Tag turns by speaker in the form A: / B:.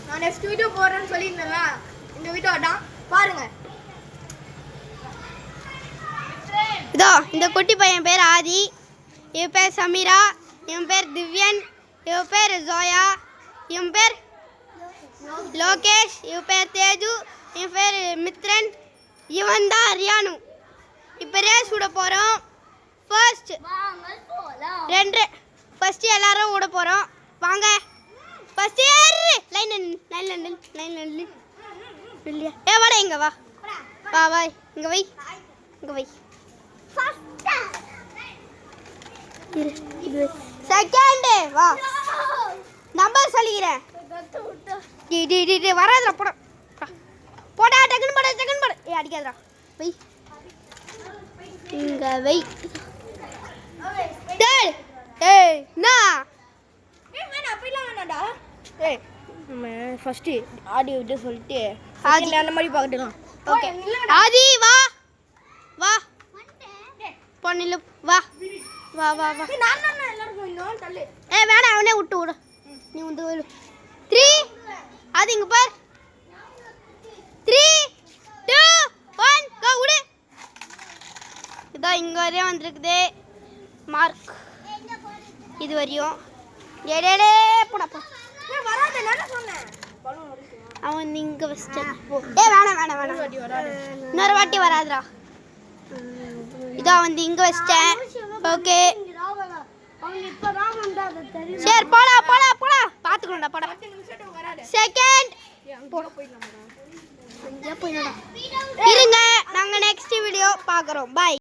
A: நான் next video போடுறேன்னு சொல்லியிருந்தேன்ல, இந்த வீடியோ தான் பாருங்க.
B: இதோ இந்த குட்டி பையன் பேர் ஆதி, இவன் பேர் சமீரா, இவன் பேர் திவ்யன், இவன் பேர் ஜோயா, இவன் பேர் லோகேஷ், இவன் பேர் தேஜு, இவன் பேர் மித்ரன், இவன் தான் ரியானு. இப்போ ரேஸ் விட போகிறோம். ஃபர்ஸ்ட் எல்லாரும் விட போகிறோம். வாங்க ஃபர்ஸ்ட் லைன் இல்லையா? வாடா இங்கே வா வா வா இங்கே வை செகண்ட் வா நம்பர் சொல்லிக்கிறேன். வராதுடா போடா டக்குன்னு போட அடிக்காதடா வை இங்க வை.
A: ஃபர்ஸ்ட் ஆடி விட்டு சொல்லிட்டு ஆதி அந்த மாதிரி பார்த்துக்கலாம்.
B: ஓகே ஆதி வா வா பொண்ணில வா வா வா வா.
A: நான் எல்லாரும் இன்னும் தள்ளு.
B: வேணாம் அவனே விடு நீ வந்து 3 ஆதி இங்க பார் 3 2 1 கோ விடு. இதோ இங்க வரையும் வந்திருக்குது மார்க். இது வரையும் டேடே போடா போ.
A: வராத நான் சொன்னேன்.
B: அவன் இங்க வச்சிட்டான். வேணாம் இன்னொரு வாட்டி வராதுடா. இதோ வந்து இங்க வச்சிட்டேன். ஓகே சரி போடா பாத்துக்கணும்டா போடா. செகண்ட் இருங்க நாங்க நெக்ஸ்ட் வீடியோ பார்க்குறோம். பாய்.